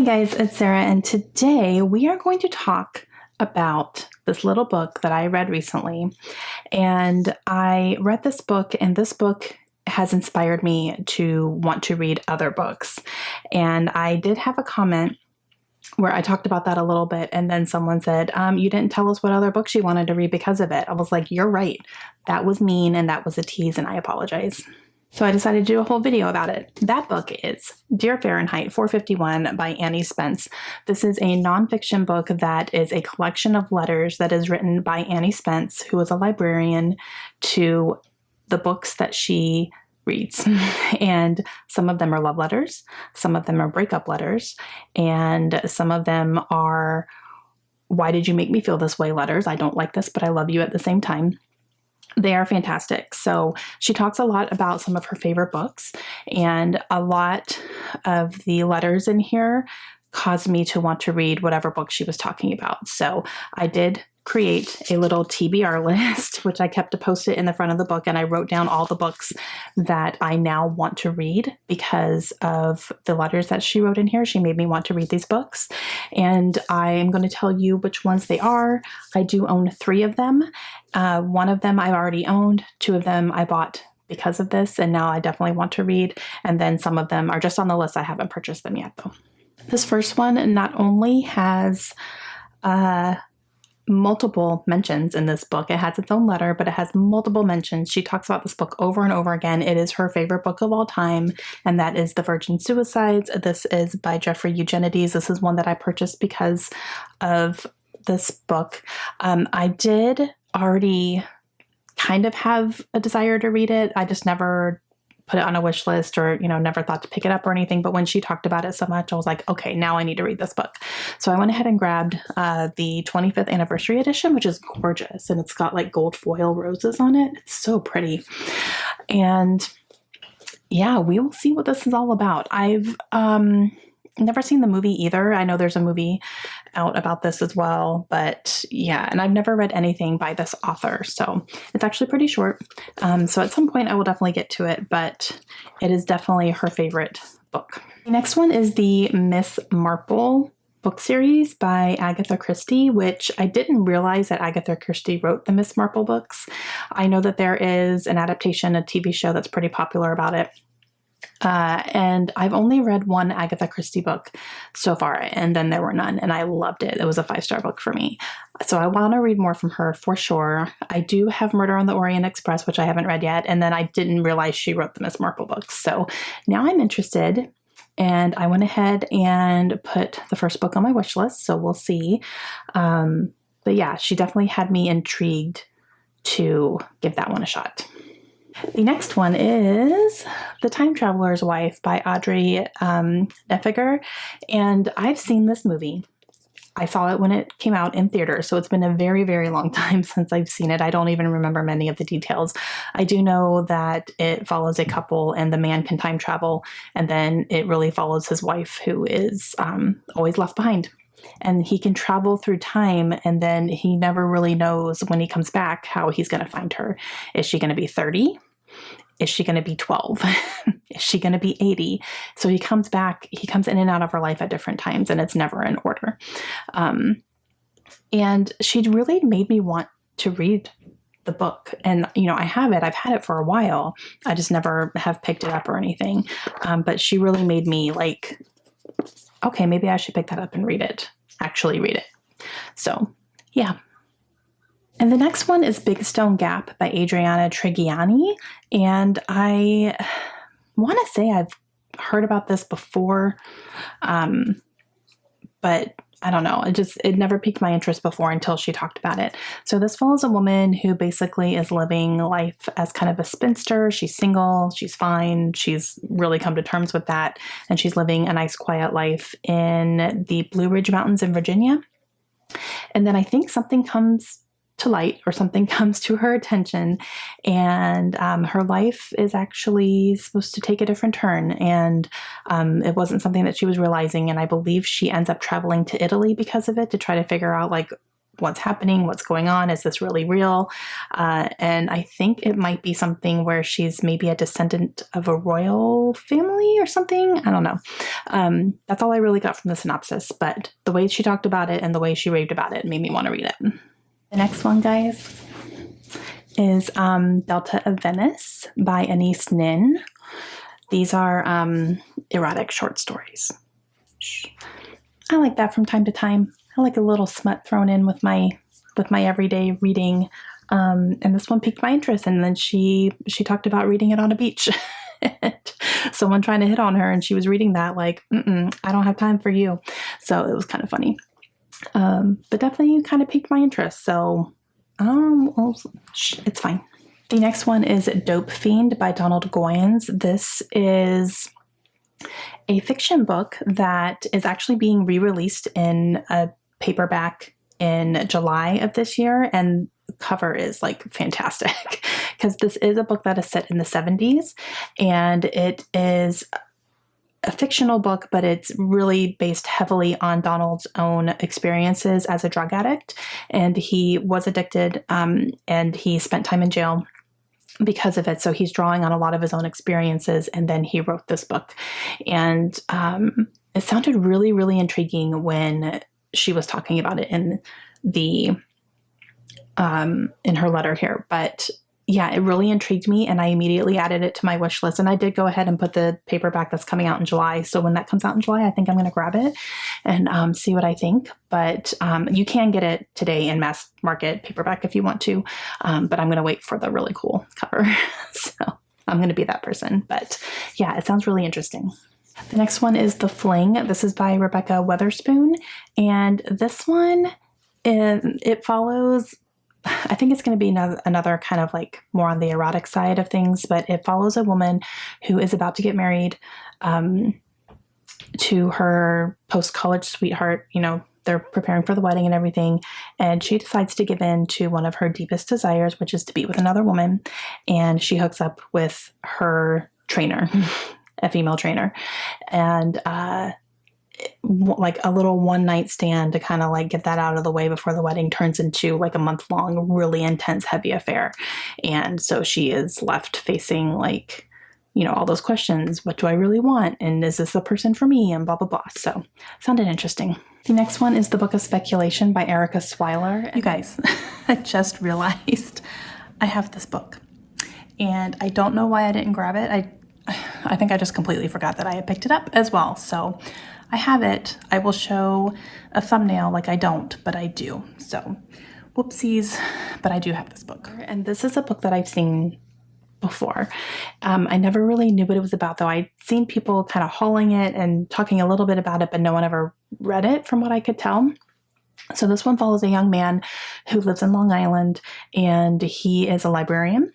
guys, it's Sarah, and today we are going to talk about this little book that I read recently. And I read this book, and this book has inspired me to want to read other books. And I did have a comment where I talked about that a little bit, and then someone said, you didn't tell us what other books you wanted to read because of it. I was like, you're right. That was mean, and that was a tease, and I apologize. So I decided to do a whole video about it. That book is Dear Fahrenheit 451 by Annie Spence. This is a nonfiction book that is a collection of letters that is written by Annie Spence, who is a librarian, to the books that she reads. And some of them are love letters, some of them are breakup letters, and some of them are, why did you make me feel this way letters. I don't like this, but I love you at the same time. They are fantastic. So she talks a lot about some of her favorite books, and a lot of the letters in here caused me to want to read whatever book she was talking about. So I did create a little TBR list, which I kept to post it in the front of the book, and I wrote down all the books that I now want to read because of the letters that she wrote in here. She made me want to read these books, and I am going to tell you which ones they are. I do own 3 of them. One of them I already owned, 2 of them I bought because of this, and now I definitely want to read, and then some of them are just on the list. I haven't purchased them yet, though. This first one not only has multiple mentions in this book. It has its own letter, but it has multiple mentions. She talks about this book over and over again. It is her favorite book of all time, and that is The Virgin Suicides. This is by Jeffrey Eugenides. This is one that I purchased because of this book. I did already kind of have a desire to read it. I just never put it on a wish list or, never thought to pick it up or anything. But when she talked about it so much, I was like, okay, now I need to read this book. So I went ahead and grabbed the 25th anniversary edition, which is gorgeous. And it's got like gold foil roses on it. It's so pretty. And yeah, we will see what this is all about. I've never seen the movie either. I know there's a movie out about this as well, but yeah, and I've never read anything by this author, so it's actually pretty short. So at some point I will definitely get to it, but it is definitely her favorite book. The next one is the Miss Marple book series by Agatha Christie, which I didn't realize that Agatha Christie wrote the Miss Marple books. I know that there is an adaptation, a TV show that's pretty popular about it. And I've only read one Agatha Christie book so far, and then there were none, and I loved it. It was a 5-star book for me. So I want to read more from her for sure. I do have Murder on the Orient Express, which I haven't read yet, and then I didn't realize she wrote the Miss Marple books. So now I'm interested, and I went ahead and put the first book on my wish list, so we'll see. But yeah, she definitely had me intrigued to give that one a shot. The next one is The Time Traveler's Wife by Audrey Neffiger, and I've seen this movie. I saw it when it came out in theaters, so it's been a very, very long time since I've seen it. I don't even remember many of the details. I do know that it follows a couple and the man can time travel, and then it really follows his wife, who is always left behind. And he can travel through time, and then he never really knows when he comes back how he's going to find her. Is she going to be 30? Is she going to be 12? Is she going to be 80? So he comes back, he comes in and out of her life at different times, and it's never in order. And she really made me want to read the book. And, I have it. I've had it for a while. I just never have picked it up or anything. But she really made me like, okay, maybe I should pick that up and read it. Actually read it. So, yeah. And the next one is Big Stone Gap by Adriana Trigiani. And I want to say I've heard about this before, but I don't know. It never piqued my interest before until she talked about it. So this follows a woman who basically is living life as kind of a spinster. She's single. She's fine. She's really come to terms with that. And she's living a nice, quiet life in the Blue Ridge Mountains in Virginia. And then I think something comes to light, or something comes to her attention, and her life is actually supposed to take a different turn, and it wasn't something that she was realizing, and I believe she ends up traveling to Italy because of it, to try to figure out like what's happening, what's going on, is this really real? And I think it might be something where she's maybe a descendant of a royal family or something. I don't know. That's all I really got from the synopsis, but the way she talked about it and the way she raved about it made me want to read it. The next one, guys, is Delta of Venice by Anise Nin. These are erotic short stories. I like that from time to time. I like a little smut thrown in with my everyday reading. And this one piqued my interest. And then she talked about reading it on a beach. Someone trying to hit on her, and she was reading that like, I don't have time for you. So it was kind of funny. But definitely kind of piqued my interest. So it's fine. The next one is Dope Fiend by Donald Goyens. This is a fiction book that is actually being re-released in a paperback in July of this year, and the cover is like fantastic because this is a book that is set in the 70s, and it is a fictional book, but it's really based heavily on Donald's own experiences as a drug addict, and he was addicted, and he spent time in jail because of it. So he's drawing on a lot of his own experiences, and then he wrote this book. And it sounded really, really intriguing when she was talking about it in her letter here. But yeah, it really intrigued me, and I immediately added it to my wish list. And I did go ahead and put the paperback that's coming out in July. So when that comes out in July, I think I'm going to grab it and see what I think. But you can get it today in mass market paperback if you want to. But I'm going to wait for the really cool cover. So I'm going to be that person. But yeah, it sounds really interesting. The next one is The Fling. This is by Rebecca Weatherspoon. And this one, it follows, I think it's going to be another kind of like more on the erotic side of things, but it follows a woman who is about to get married to her post-college sweetheart. You know, they're preparing for the wedding and everything, and she decides to give in to one of her deepest desires, which is to be with another woman, and she hooks up with her trainer, a female trainer, and like a little one-night stand to kind of like get that out of the way before the wedding turns into like a month-long, really intense, heavy affair. And so she is left facing like, you know, all those questions. What do I really want? And is this the person for me? And blah, blah, blah. So sounded interesting. The next one is The Book of Speculation by Erica Swiler. You guys, I just realized I have this book, and I don't know why I didn't grab it. I think I just completely forgot that I had picked it up as well. So I have it. I will show a thumbnail like I don't, but I do. So whoopsies, but I do have this book. And this is a book that I've seen before. I never really knew what it was about, though. I'd seen people kind of hauling it and talking a little bit about it, but no one ever read it from what I could tell. So this one follows a young man who lives in Long Island, and he is a librarian.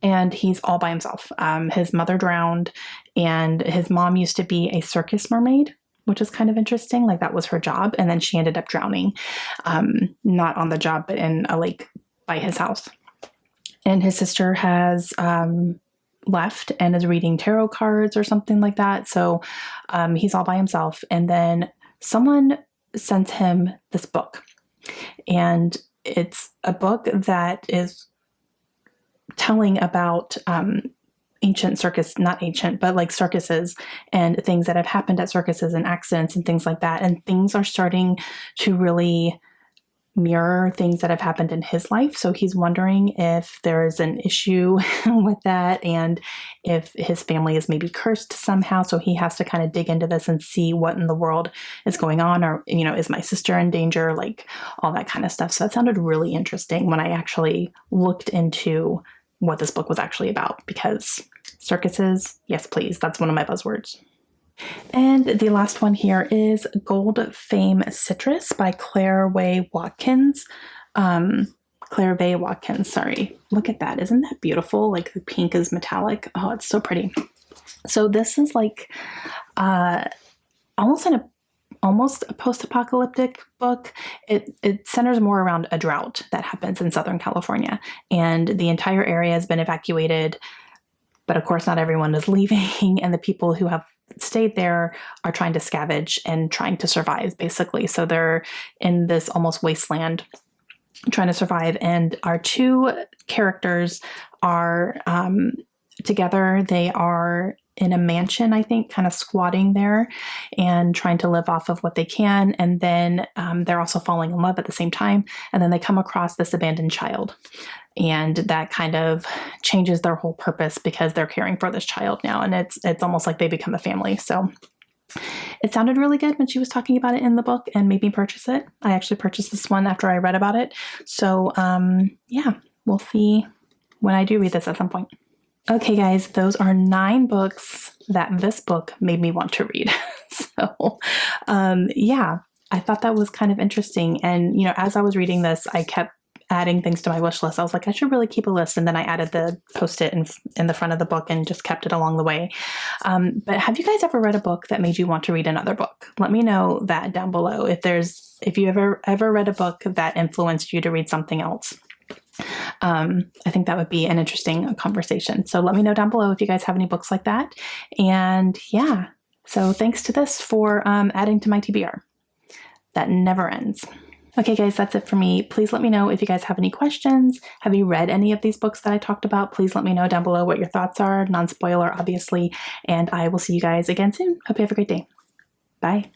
And he's all by himself. His mother drowned, and his mom used to be a circus mermaid, which is kind of interesting. Like that was her job. And then she ended up drowning, not on the job, but in a lake by his house. And his sister has left and is reading tarot cards or something like that. So he's all by himself. And then someone sends him this book. And it's a book that is telling about ancient circus, not ancient, but like circuses and things that have happened at circuses and accidents and things like that. And things are starting to really mirror things that have happened in his life. So he's wondering if there is an issue with that and if his family is maybe cursed somehow. So he has to kind of dig into this and see what in the world is going on, or, you know, is my sister in danger? Like all that kind of stuff. So that sounded really interesting when I actually looked into what this book was actually about, because circuses, yes, please. That's one of my buzzwords. And the last one here is Gold Fame Citrus by Claire Way Watkins. Claire Way Watkins, sorry. Look at that. Isn't that beautiful? Like the pink is metallic. Oh, it's so pretty. So this is like almost a post-apocalyptic book. It centers more around a drought that happens in Southern California, and the entire area has been evacuated, but of course not everyone is leaving, and the people who have stayed there are trying to scavenge and trying to survive, basically. So they're in this almost wasteland trying to survive. And our two characters are together. They are in a mansion, I think, kind of squatting there and trying to live off of what they can. And then they're also falling in love at the same time. And then they come across this abandoned child. And that kind of changes their whole purpose because they're caring for this child now. And it's almost like they become a family. So it sounded really good when she was talking about it in the book and made me purchase it. I actually purchased this one after I read about it. So yeah, we'll see when I do read this at some point. Okay, guys, those are 9 books that this book made me want to read. So yeah, I thought that was kind of interesting. And, you know, as I was reading this, I kept adding things to my wish list. I was like, I should really keep a list. And then I added the Post-it in the front of the book and just kept it along the way. But have you guys ever read a book that made you want to read another book? Let me know that down below. If you ever read a book that influenced you to read something else. I think that would be an interesting conversation. So let me know down below if you guys have any books like that. And yeah, so thanks to this for adding to my TBR. That never ends. Okay, guys, that's it for me. Please let me know if you guys have any questions. Have you read any of these books that I talked about? Please let me know down below what your thoughts are. Non-spoiler, obviously. And I will see you guys again soon. Hope you have a great day. Bye.